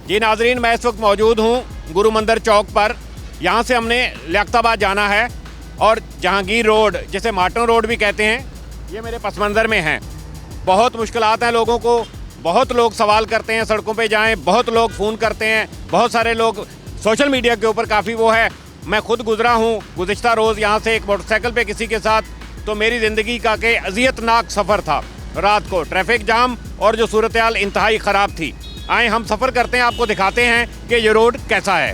जी नाजरीन, मैं इस वक्त मौजूद हूँ गुरु मंदिर चौक पर। यहाँ से हमने लियाकताबाद जाना है और जहांगीर रोड, जिसे माटन रोड भी कहते हैं, ये मेरे पस मंज़र में है। बहुत मुश्किलात हैं लोगों को, बहुत लोग सवाल करते हैं सड़कों पे जाएं, बहुत लोग फ़ोन करते हैं, बहुत सारे लोग सोशल मीडिया के ऊपर काफ़ी वो है। मैं खुद गुज़रा हूँ गुज़िश्ता रोज़ यहाँ से एक मोटरसाइकिल पे किसी के साथ, तो मेरी ज़िंदगी का के अज़ियतनाक सफ़र था। रात को ट्रैफिक जाम और जो सूरत हाल इंतहाई ख़राब थी। आए हम सफ़र करते हैं, आपको दिखाते हैं कि ये रोड कैसा है।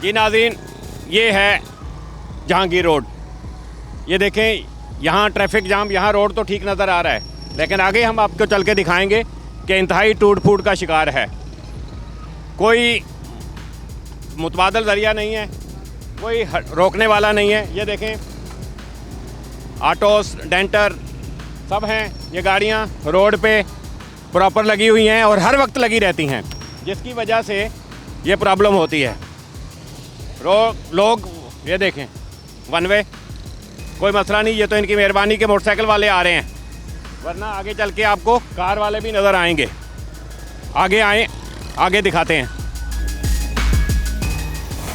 जी नाज़रीन, ये है जहांगीर रोड। ये देखें, यहाँ ट्रैफिक जाम, यहाँ रोड तो ठीक नज़र आ रहा है, लेकिन आगे हम आपको चल के दिखाएंगे कि इंतहाई टूट फूट का शिकार है। कोई मुतबादल ज़रिया नहीं है, कोई रोकने वाला नहीं है। ये देखें, ऑटोस, डेंटर सब हैं। ये गाड़ियाँ रोड पे प्रॉपर लगी हुई हैं और हर वक्त लगी रहती हैं, जिसकी वजह से ये प्रॉब्लम होती है। लोग ये देखें, वन वे, कोई मसला नहीं। ये तो इनकी मेहरबानी के मोटरसाइकिल वाले आ रहे हैं, वरना आगे चल के आपको कार वाले भी नज़र आएंगे। आगे आए, आगे दिखाते हैं।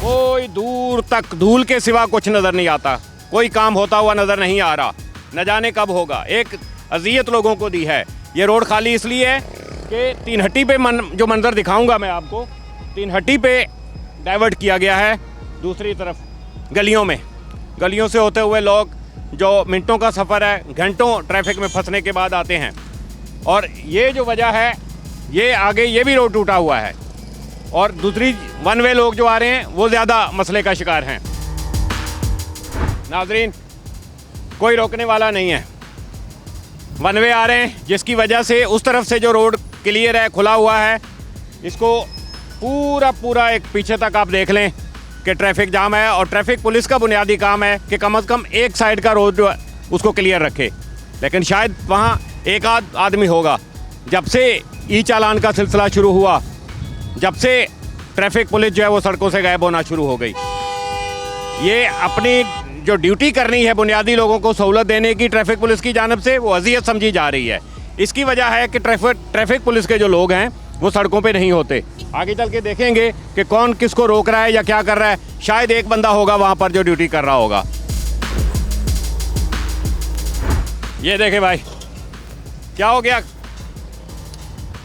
कोई दूर तक धूल के सिवा कुछ नज़र नहीं आता, कोई काम होता हुआ नज़र नहीं आ रहा, न जाने कब होगा। एक अज़ियत लोगों को दी है। ये रोड खाली इसलिए है कि तीन हट्टी पे जो मंज़र दिखाऊंगा मैं आपको, तीन हट्टी पे डाइवर्ट किया गया है दूसरी तरफ गलियों में। गलियों से होते हुए लोग, जो मिनटों का सफ़र है, घंटों ट्रैफिक में फंसने के बाद आते हैं। और ये जो वजह है, ये आगे ये भी रोड टूटा हुआ है, और दूसरी वन वे लोग जो आ रहे हैं वो ज़्यादा मसले का शिकार हैं। नाज़रीन, कोई रोकने वाला नहीं है, वन वे आ रहे हैं, जिसकी वजह से उस तरफ से जो रोड क्लियर है, खुला हुआ है, इसको पूरा एक पीछे तक आप देख लें कि ट्रैफिक जाम है। और ट्रैफिक पुलिस का बुनियादी काम है कि कम से कम एक साइड का रोड जो है उसको क्लियर रखे, लेकिन शायद वहाँ एक आदमी होगा। जब से ई चालान का सिलसिला शुरू हुआ, जब से ट्रैफिक पुलिस जो है वो सड़कों से गायब होना शुरू हो गई। ये अपनी जो ड्यूटी करनी है बुनियादी लोगों को सहूलत देने की ट्रैफिक पुलिस की जानिब से, वो अज़ियत समझी जा रही है। इसकी वजह है कि ट्रैफिक पुलिस के जो लोग हैं वो सड़कों पे नहीं होते। आगे चल के देखेंगे कि कौन किसको रोक रहा है या क्या कर रहा है। शायद एक बंदा होगा वहाँ पर जो ड्यूटी कर रहा होगा। ये देखे भाई, क्या हो गया?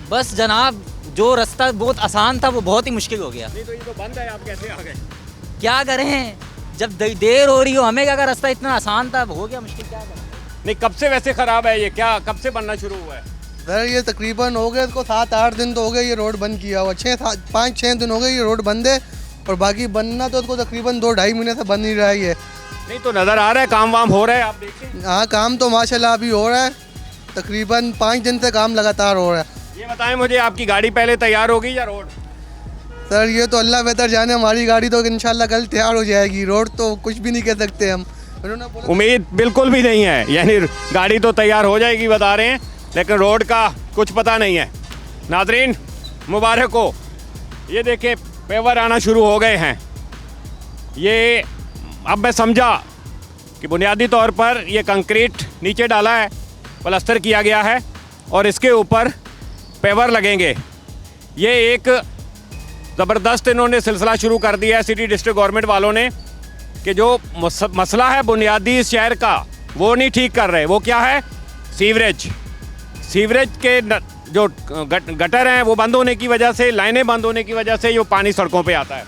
बस जनाब, जो रास्ता बहुत आसान था वो बहुत ही मुश्किल हो गया। नहीं तो ये तो बंद है, आप कैसे आ गए? क्या करें, जब देर हो रही हो हमें, क्या रास्ता इतना आसान था, हो गया मुश्किल, क्या करें। नहीं, कब से वैसे ख़राब है ये? क्या कब से बनना शुरू हुआ है? सर ये तकरीबन हो गए इसको 7-8 दिन तो हो गए ये रोड बंद किया हुआ। 5-6 दिन हो गए ये रोड बंद है, और बाकी बनना तो इसको तकरीबन 2-2.5 महीने से बन ही रहा है ये। नहीं तो नज़र आ रहा है काम वाम हो रहा है, आप देखिए। हाँ, काम तो माशाल्लाह अभी हो रहा है, तकरीबन 5 दिन से काम लगातार हो रहा है। ये बताएं मुझे, आपकी गाड़ी पहले तैयार होगी या रोड? सर ये तो अल्लाह बेहतर जाने, हमारी गाड़ी तो इंशाल्लाह कल तैयार हो जाएगी। रोड तो कुछ भी नहीं कह सकते हम, उम्मीद बिल्कुल भी नहीं है। यानी गाड़ी तो तैयार हो जाएगी बता रहे हैं, लेकिन रोड का कुछ पता नहीं है। नाजरीन मुबारक हो, ये देखें पेवर आना शुरू हो गए हैं। ये अब मैं समझा कि बुनियादी तौर पर ये कंक्रीट नीचे डाला है, प्लास्टर किया गया है, और इसके ऊपर पेवर लगेंगे। ये एक ज़बरदस्त इन्होंने सिलसिला शुरू कर दिया है सिटी डिस्ट्रिक्ट गवर्नमेंट वालों ने, कि जो मसला है बुनियादी इस शहर का वो नहीं ठीक कर रहे। वो क्या है? सीवरेज के जो गटर हैं वो बंद होने की वजह से, लाइनें बंद होने की वजह से जो पानी सड़कों पे आता है,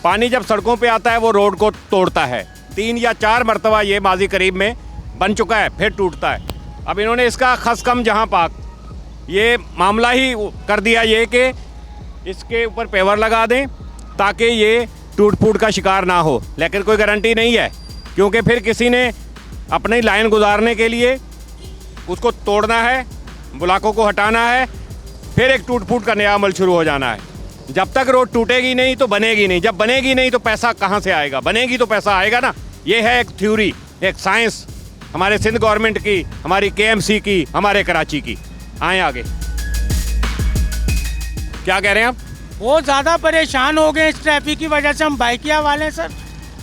पानी जब सड़कों पे आता है वो रोड को तोड़ता है। 3 या 4 मरतबा ये माजी करीब में बन चुका है, फिर टूटता है। अब इन्होंने इसका खस कम जहाँ पाक ये मामला ही कर दिया ये कि इसके ऊपर पेवर लगा दें ताकि ये टूट फूट का शिकार ना हो। लेकिन कोई गारंटी नहीं है, क्योंकि फिर किसी ने अपनी लाइन गुजारने के लिए उसको तोड़ना है, ब्लॉकों को हटाना है, फिर एक टूट फूट का नया अमल शुरू हो जाना है। जब तक रोड टूटेगी नहीं तो बनेगी नहीं, जब बनेगी नहीं तो पैसा कहाँ से आएगा? बनेगी तो पैसा आएगा ना। ये है एक थ्योरी, एक साइंस हमारे सिंध गवर्नमेंट की, हमारी KMC की, हमारे कराची की। आए आगे, क्या कह रहे हैं आप? बहुत ज़्यादा परेशान हो गए इस ट्रैफिक की वजह से। हम बाइकिया वाले सर,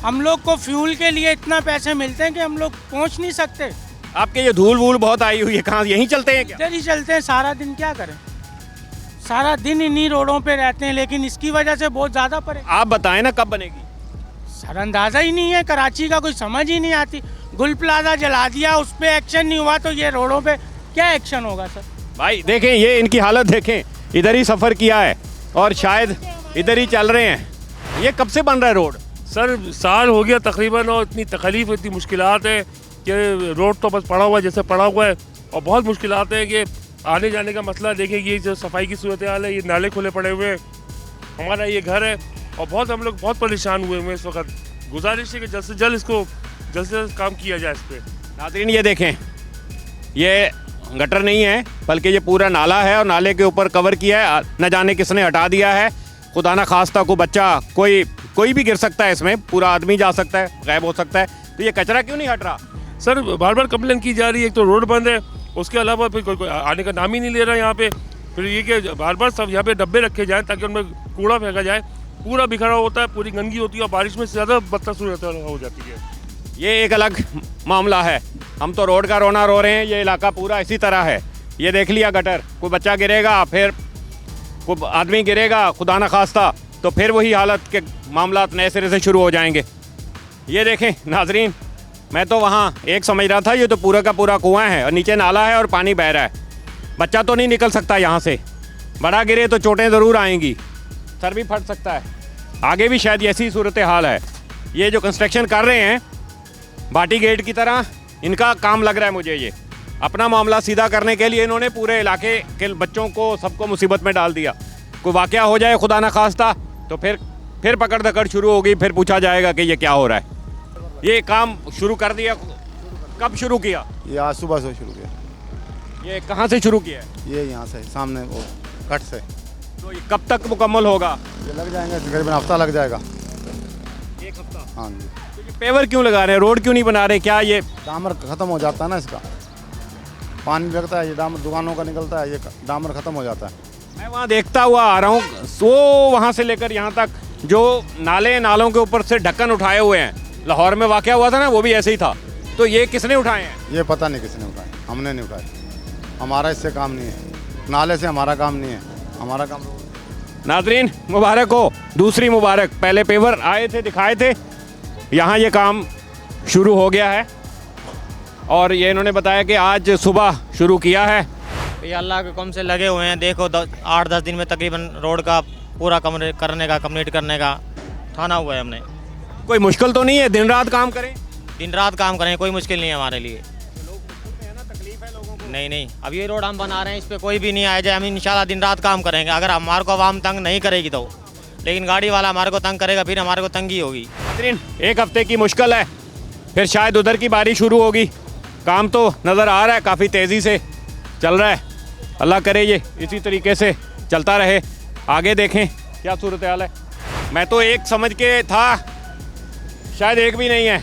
हम लोग को फ्यूल के लिए इतना पैसे मिलते हैं कि हम लोग पहुंच नहीं सकते। आपके ये धूल वूल बहुत आई हुई है, कहाँ यहीं चलते हैं क्या? इधर ही चलते हैं सारा दिन, क्या करें, सारा दिन इन्हीं रोडों पे रहते हैं, लेकिन इसकी वजह से बहुत ज़्यादा परे। आप बताएं ना कब बनेगी? सर अंदाज़ा ही नहीं है, कराची का कुछ समझ ही नहीं आती। गुल प्लाजा जला दिया, उस पर एक्शन नहीं हुआ, तो ये रोडों पे क्या एक्शन होगा सर? भाई देखें, ये इनकी हालत देखें, इधर ही सफ़र किया है और शायद इधर ही चल रहे हैं। ये कब से बन रहा है रोड? सर साल हो गया तकरीबन, और इतनी तकलीफ, इतनी मुश्किलात है कि रोड तो बस पड़ा हुआ है जैसे पड़ा हुआ है, और बहुत मुश्किलात है कि आने जाने का मसला। देखें ये जो सफाई की सूरत हाल है, ये नाले खुले पड़े हुए हैं, हमारा ये घर है, और बहुत हम लोग बहुत परेशान हुए हैं इस वक्त। गुजारिश है कि जल्द से जल्द इसको जल्द से जल्द काम किया जाए इस पर। नाज़रीन ये देखें, ये गटर नहीं है बल्कि ये पूरा नाला है, और नाले के ऊपर कवर किया है, न जाने किसने हटा दिया है। खुदा ना खास्ता को बच्चा कोई भी गिर सकता है इसमें, पूरा आदमी जा सकता है, गायब हो सकता है, तो ये कचरा क्यों नहीं हट रहा? सर बार बार कंप्लेन की जा रही है, एक तो रोड बंद है, उसके अलावा फिर कोई आने का नाम ही नहीं ले रहा यहाँ पे। फिर ये कि बार बार सब यहाँ पे डब्बे रखे जाएँ ताकि उनमें कूड़ा फेंका जाए, पूरा बिखरा होता है, पूरी गंदगी होती है, और बारिश में ज़्यादा बदतर सूरत हो जाती है। ये एक अलग मामला है, हम तो रोड का रोना रो रहे हैं, ये इलाका पूरा इसी तरह है। ये देख लिया गटर, कोई बच्चा गिरेगा, फिर कोई आदमी गिरेगा, खुदा न खास्ता, तो फिर वही हालत के मामला नए सिरे से शुरू हो जाएंगे। ये देखें नाजरीन, मैं तो वहाँ एक समझ रहा था ये तो पूरा का पूरा कुआं है और नीचे नाला है और पानी बह रहा है, बच्चा तो नहीं निकल सकता यहाँ से, बड़ा गिरे तो चोटें ज़रूर आएंगी, सर भी फट सकता है, आगे भी शायद ऐसी सूरत हाल है। ये जो कंस्ट्रक्शन कर रहे हैं भाटी गेट की तरह, इनका काम लग रहा है मुझे, ये अपना मामला सीधा करने के लिए इन्होंने पूरे इलाके के बच्चों को सबको मुसीबत में डाल दिया। कोई वाक़या हो जाए खुदा ना खास्ता तो फिर पकड़ दकड़ शुरू होगी, फिर पूछा जाएगा कि ये क्या हो रहा है। ये काम शुरू कर दिया, कब शुरू किया? ये आज सुबह से शुरू किया। ये कहाँ से शुरू किया है? ये यहाँ से सामने वो कट से। तो ये कब तक मुकम्मल होगा? ये लग जाएंगे तकरीबन हफ्ता लग जाएगा। एक हफ्ता? हाँ जी। तो ये पेवर क्यों लगा रहे हैं, रोड क्यों नहीं बना रहे? क्या ये डामर ख़त्म हो जाता है ना, इसका पानी लगता है, ये डामर दुकानों का निकलता है, ये डामर ख़त्म हो जाता है। मैं वहाँ देखता हुआ आ रहा हूँ, वो वहाँ से लेकर यहाँ तक जो नालों के ऊपर से ढक्कन उठाए हुए हैं, लाहौर में वाक़या हुआ था ना, वो भी ऐसे ही था। तो ये किसने उठाए हैं? ये पता नहीं किसने उठाए, हमने नहीं उठाए, हमारा इससे काम नहीं है, नाले से हमारा काम नहीं है, हमारा काम। नाजरीन मुबारक हो, दूसरी मुबारक, पहले पेवर आए थे दिखाए थे, यहाँ ये काम शुरू हो गया है और ये इन्होंने बताया कि आज सुबह शुरू किया है। ये अल्लाह के कम से लगे हुए हैं, देखो 8-10 दिन में तकरीबन रोड का पूरा कंप्लीट करने का ठाना हुआ है हमने। कोई मुश्किल तो नहीं है, दिन रात काम करें? दिन रात काम करें, कोई मुश्किल नहीं है हमारे लिए। नहीं, अब ये रोड हम बना रहे हैं, इस पर कोई भी नहीं आया जाए, हम इंशाल्लाह दिन रात काम करेंगे। अगर हमारे को आवाम तंग नहीं करेगी तो, लेकिन गाड़ी वाला हमारे को तंग करेगा, फिर हमारे को तंगी होगी। एक हफ्ते की मुश्किल है, फिर शायद उधर की बारी शुरू होगी। काम तो नज़र आ रहा है काफ़ी तेज़ी से चल रहा है, अल्लाह करे ये इसी तरीके से चलता रहे, आगे देखें क्या सूरत हाल है। मैं तो एक समझ के था, शायद एक भी नहीं है,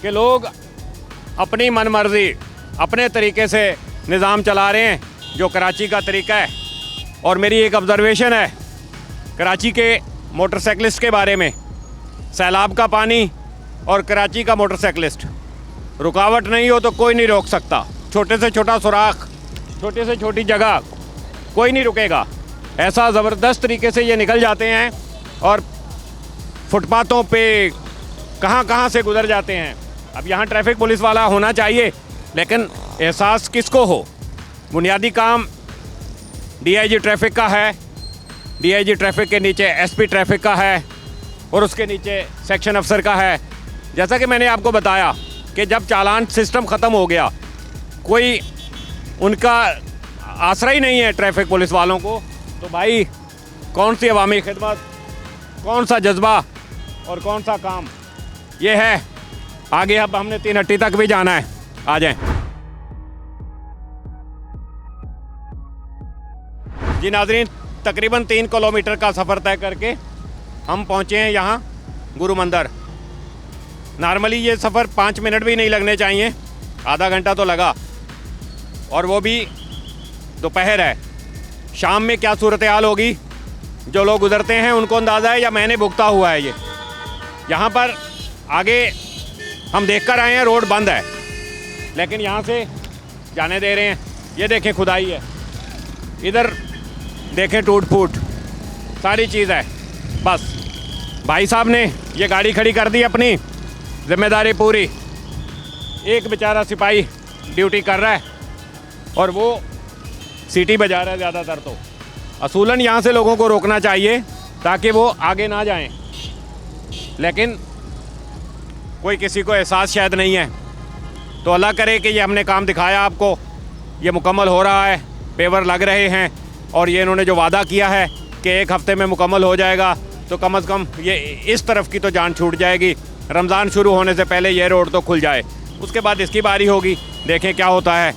कि लोग अपनी मनमर्जी अपने तरीके से निज़ाम चला रहे हैं, जो कराची का तरीका है। और मेरी एक ऑब्ज़र्वेशन है कराची के मोटरसाइकिलिस्ट के बारे में, सैलाब का पानी और कराची का मोटरसाइकिलिस्ट, रुकावट नहीं हो तो कोई नहीं रोक सकता, छोटे से छोटा सुराख, छोटे से छोटी जगह कोई नहीं रुकेगा, ऐसा ज़बरदस्त तरीके से ये निकल जाते हैं और फुटपाथों पे कहाँ से गुजर जाते हैं। अब यहाँ ट्रैफिक पुलिस वाला होना चाहिए, लेकिन एहसास किसको हो? बुनियादी काम डीआईजी ट्रैफिक का है, डीआईजी ट्रैफिक के नीचे एसपी ट्रैफिक का है और उसके नीचे सेक्शन अफसर का है। जैसा कि मैंने आपको बताया कि जब चालान सिस्टम ख़त्म हो गया, कोई उनका आसरा ही नहीं है ट्रैफिक पुलिस वालों को, तो भाई कौन सी अवामी खिदमत, कौन सा जज्बा और कौन सा काम ये है। आगे अब हमने 3 हट्टी तक भी जाना है, आ जाएं। जी नाजरीन, तकरीबन 3 किलोमीटर का सफ़र तय करके हम पहुँचे हैं यहाँ गुरु मंदिर। नॉर्मली ये सफ़र 5 मिनट भी नहीं लगने चाहिए, आधा घंटा तो लगा, और वो भी दोपहर है। शाम में क्या सूरत हाल होगी, जो लोग गुजरते हैं उनको अंदाज़ा है या मैंने भुगता हुआ है। ये यहाँ पर आगे हम देख कर आए हैं, रोड बंद है, लेकिन यहाँ से जाने दे रहे हैं। ये देखें खुदाई है, इधर देखें टूट फूट, सारी चीज़ है। बस भाई साहब ने ये गाड़ी खड़ी कर दी, अपनी जिम्मेदारी पूरी। एक बेचारा सिपाही ड्यूटी कर रहा है और वो सीटी बजा रहा है ज़्यादातर। तो असूलन यहाँ से लोगों को रोकना चाहिए ताकि वो आगे ना जाएं, लेकिन कोई किसी को एहसास शायद नहीं है। तो अल्लाह करे कि ये हमने काम दिखाया आपको, ये मुकम्मल हो रहा है, पेवर लग रहे हैं और ये इन्होंने जो वादा किया है कि 1 हफ़्ते में मुकम्मल हो जाएगा, तो कम से कम ये इस तरफ की तो जान छूट जाएगी। रमज़ान शुरू होने से पहले ये रोड तो खुल जाए, उसके बाद इसकी बारी होगी, देखें क्या होता है।